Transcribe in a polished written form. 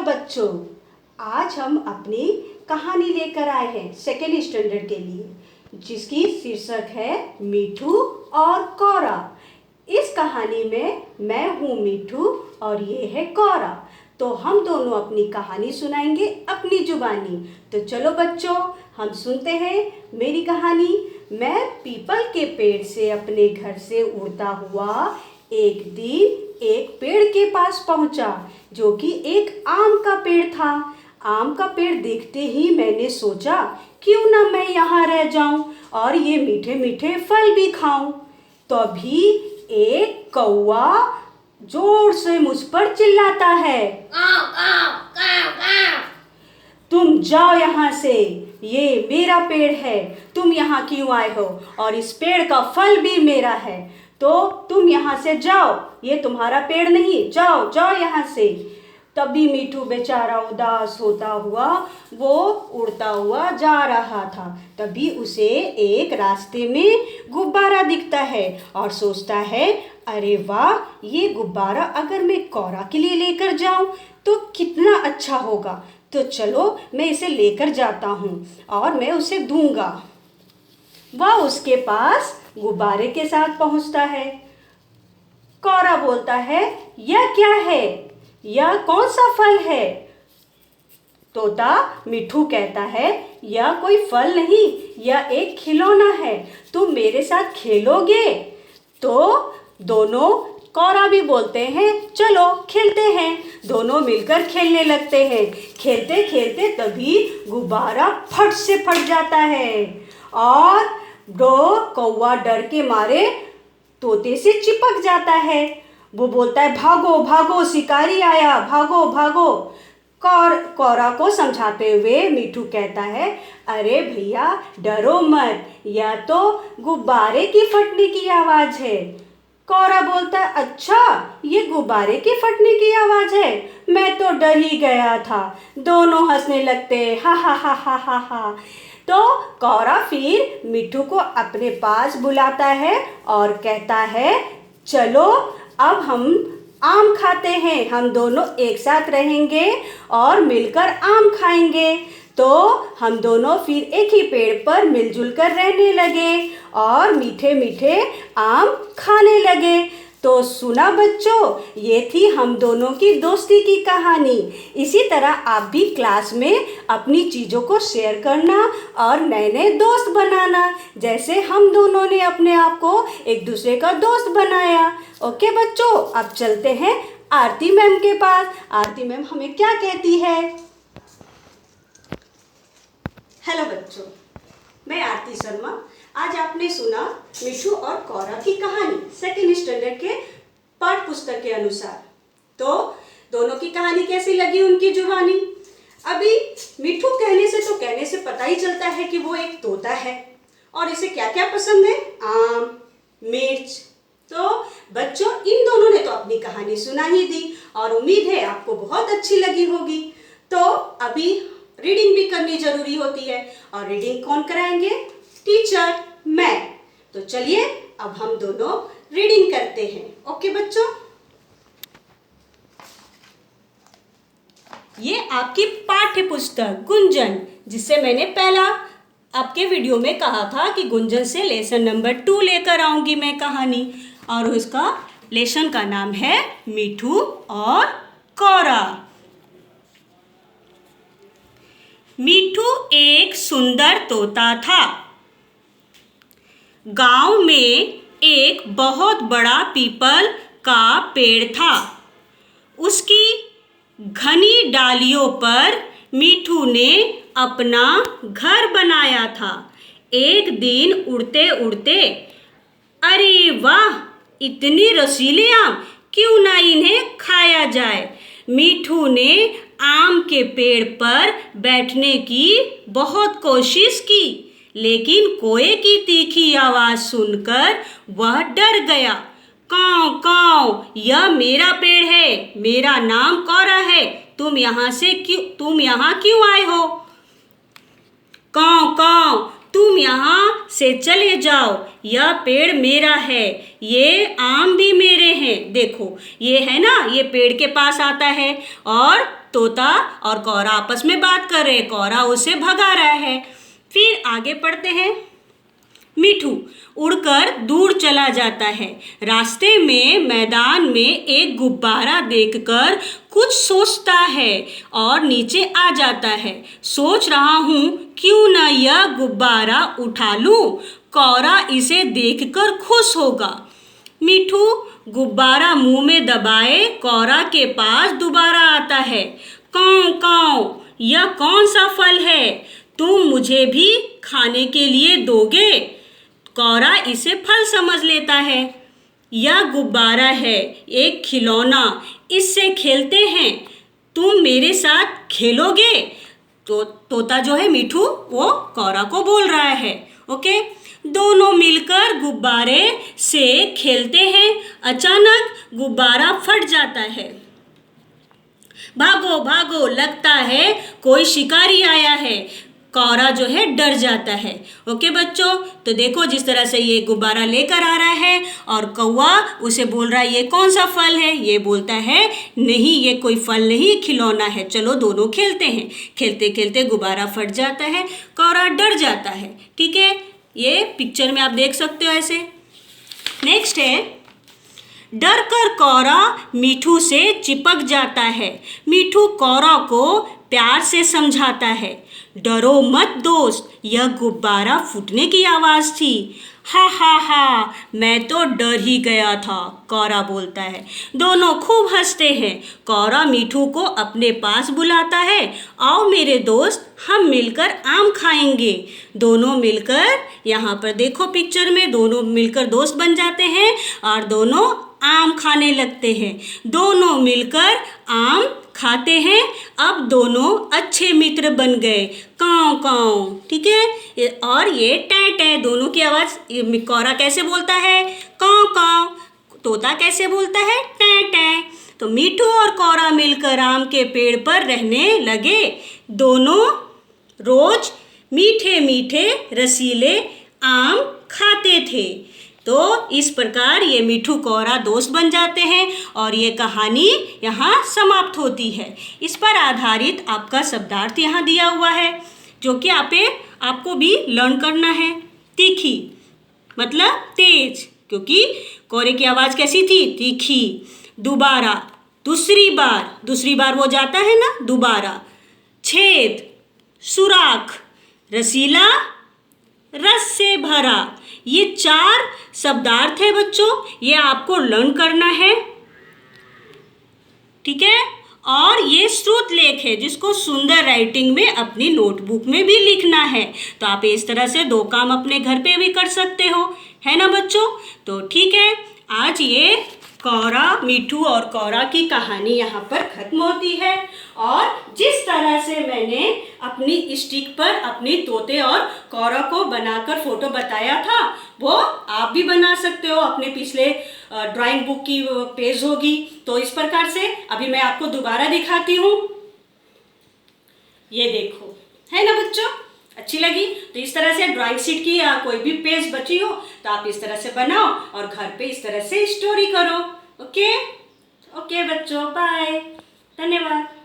Hello बच्चों, आज हम अपनी कहानी लेकर आए हैं सेकेंड स्टैंडर्ड के लिए, जिसकी शीर्षक है मीठू और कौरा। इस कहानी में मैं हूँ मीठू और ये है कौरा। तो हम दोनों अपनी कहानी सुनाएंगे अपनी जुबानी। तो चलो बच्चों, हम सुनते हैं मेरी कहानी। मैं पीपल के पेड़ से अपने घर से उड़ता हुआ एक दिन एक पेड़ के पास पहुंचा, जो कि एक आम का पेड़ था। आम का पेड़ देखते ही मैंने सोचा, क्यों ना मैं यहाँ रह जाऊं और ये मीठे मीठे फल भी खाऊं। तभी एक कौवा जोर से मुझ पर चिल्लाता है, काव काव काव काव। तुम जाओ यहाँ से, ये मेरा पेड़ है, तुम यहाँ क्यों आए हो और इस पेड़ का फल भी मेरा है, तो तुम यहाँ से जाओ, ये तुम्हारा पेड़ नहीं, जाओ जाओ यहाँ से। तभी मीठू बेचारा उदास होता हुआ वो उड़ता हुआ जा रहा था। तभी उसे एक रास्ते में गुब्बारा दिखता है और सोचता है, अरे वाह, ये गुब्बारा अगर मैं कौरा के लिए लेकर जाऊं तो कितना अच्छा होगा। तो चलो मैं इसे लेकर जाता हूँ और मैं उसे दूंगा। वह उसके पास गुब्बारे के साथ पहुँचता है। कौरा बोलता है, यह क्या है, यह कौन सा फल है? तोता मिठू कहता है, यह कोई फल नहीं, यह एक खिलौना है, तुम मेरे साथ खेलोगे? तो दोनों कौरा भी बोलते हैं, चलो खेलते हैं। दोनों मिलकर खेलने लगते हैं। खेलते खेलते तभी गुब्बारा फट से फट जाता है और दो कौवा डर के मारे तोते से चिपक जाता है। वो बोलता है, भागो भागो, शिकारी आया, भागो भागो। कौरा को समझाते हुए मिठू कहता है, अरे भैया डरो मत, यह तो गुब्बारे की फटने की आवाज़ है। कौरा बोलता है, अच्छा ये गुब्बारे के फटने की आवाज़ है, मैं तो डर ही गया था। दोनों हंसने लगते, हा हा हा हा हा हा। तो कौरा फिर मिठू को अपने पास बुलाता है और कहता है, चलो अब हम आम खाते हैं, हम दोनों एक साथ रहेंगे और मिलकर आम खाएंगे। तो हम दोनों फिर एक ही पेड़ पर मिलजुल कर रहने लगे और मीठे मीठे आम खाने लगे। तो सुना बच्चों, ये थी हम दोनों की दोस्ती की कहानी। इसी तरह आप भी क्लास में अपनी चीज़ों को शेयर करना और नए नए दोस्त बनाना, जैसे हम दोनों ने अपने आप को एक दूसरे का दोस्त बनाया। ओके बच्चों, अब चलते हैं आरती मैम के पास। आरती मैम हमें क्या कहती है? हेलो बच्चों, मैं आरती शर्मा। आज आपने सुना मिठू और कौरा की कहानी सेकेंड स्टैंडर्ड के पाठ्य पुस्तक के अनुसार। तो दोनों की कहानी कैसी लगी उनकी जुबानी? अभी मिठू कहने से पता ही चलता है कि वो एक तोता है और इसे क्या क्या पसंद है, आम, मिर्च। तो बच्चों, इन दोनों ने तो अपनी कहानी सुना ही दी और उम्मीद है आपको बहुत अच्छी लगी होगी। तो अभी रीडिंग भी करनी जरूरी होती है और रीडिंग कौन कराएंगे? टीचर, मैं। तो चलिए अब हम दोनों रीडिंग करते हैं। ओके बच्चों, ये आपकी पाठ्य पुस्तक गुंजन, जिससे मैंने पहला आपके वीडियो में कहा था कि गुंजन से लेसन नंबर 2 लेकर आऊंगी मैं कहानी, और उसका लेसन का नाम है मिठू और कौरा। मिठू एक सुंदर तोता था। गांव में एक बहुत बड़ा पीपल का पेड़ था। उसकी घनी डालियों पर मिठू ने अपना घर बनाया था। एक दिन उड़ते उड़ते, अरे वाह, इतनी रसीले आम, क्यों ना इन्हें खाया जाए। मिठू ने आम के पेड़ पर बैठने की बहुत कोशिश की, लेकिन कोए की तीखी आवाज़ सुनकर वह डर गया। काँव काँव, यह मेरा पेड़ है, मेरा नाम कौरा है, तुम यहाँ क्यों आए हो? काँव काँव, तुम यहाँ से चले जाओ, यह पेड़ मेरा है, ये आम भी मेरे हैं। देखो ये है ना, ये पेड़ के पास आता है और तोता और कौरा आपस में बात कर रहे हैं, कौरा उसे भगा रहा है। फिर आगे पढ़ते हैं। मिठू उड़कर दूर चला जाता है। रास्ते में मैदान में एक गुब्बारा देखकर कुछ सोचता है और नीचे आ जाता है। सोच रहा हूँ क्यों न यह गुब्बारा उठा लूँ, कौरा इसे देखकर खुश होगा। मिठू गुब्बारा मुंह में दबाए कौरा के पास दोबारा आता है। काऊ काऊ, यह कौन सा फल है, तुम मुझे भी खाने के लिए दोगे? कौरा इसे फल समझ लेता है। यह गुब्बारा है, एक खिलौना, इससे खेलते हैं, तुम मेरे साथ खेलोगे? तो तोता जो है मिठू वो कौरा को बोल रहा है। ओके, दोनों मिलकर गुब्बारे से खेलते हैं। अचानक गुब्बारा फट जाता है। भागो भागो, लगता है कोई शिकारी आया है। कौरा जो है डर जाता है। ओके बच्चों, तो देखो जिस तरह से ये गुब्बारा लेकर आ रहा है और कौवा उसे बोल रहा है ये कौन सा फल है, ये बोलता है नहीं ये कोई फल नहीं खिलौना है, चलो दोनों खेलते हैं। खेलते खेलते गुब्बारा फट जाता है, कौरा डर जाता है। ठीक है, ये पिक्चर में आप देख सकते हो ऐसे। नेक्स्ट है, डर कर कौरा मिठू से चिपक जाता है। मिठू कौरा को प्यार से समझाता है, डरो मत दोस्त, यह गुब्बारा फूटने की आवाज़ थी। हा हा हा, मैं तो डर ही गया था, कौरा बोलता है। दोनों खूब हंसते हैं। कौरा मिठू को अपने पास बुलाता है, आओ मेरे दोस्त हम मिलकर आम खाएंगे। दोनों मिलकर, यहाँ पर देखो पिक्चर में, दोनों मिलकर दोस्त बन जाते हैं और दोनों आम खाने लगते हैं। दोनों मिलकर आम खाते हैं। अब दोनों अच्छे मित्र बन गए। काऊ काऊ, ठीक है। और ये टै टै, दोनों की आवाज़ कौरा कैसे बोलता है, काऊ काऊ। तोता कैसे बोलता है, टै टै। तो मिठू और कौरा मिलकर आम के पेड़ पर रहने लगे। दोनों रोज मीठे मीठे रसीले आम खाते थे। तो इस प्रकार ये मिठू कौरा दोस्त बन जाते हैं और ये कहानी यहाँ समाप्त होती है। इस पर आधारित आपका शब्दार्थ यहाँ दिया हुआ है जो कि आपको भी लर्न करना है। तीखी मतलब तेज, क्योंकि कौरे की आवाज़ कैसी थी, तीखी। दोबारा, दूसरी बार वो जाता है ना दोबारा। छेद, सुराख, रसीला, रस से भरा। ये 4 शब्दार्थ है बच्चों, ये आपको लर्न करना है। ठीक है, और ये श्रुत लेख है जिसको सुंदर राइटिंग में अपनी नोटबुक में भी लिखना है। तो आप इस तरह से 2 काम अपने घर पे भी कर सकते हो, है ना बच्चों। तो ठीक है, आज ये कौरा, मिठू और कौरा की कहानी यहाँ पर खत्म होती है। और जिस तरह से मैंने अपनी स्टिक पर अपनी तोते और कौरा को बनाकर फोटो बताया था, वो आप भी बना सकते हो। अपने पिछले ड्राइंग बुक की पेज होगी, तो इस प्रकार से अभी मैं आपको दोबारा दिखाती हूँ। ये देखो, है ना बच्चों, अच्छी लगी? तो इस तरह से ड्राइंग शीट की या कोई भी पेज बची हो तो आप इस तरह से बनाओ और घर पे इस तरह से स्टोरी करो। ओके ओके बच्चों, बाय, धन्यवाद।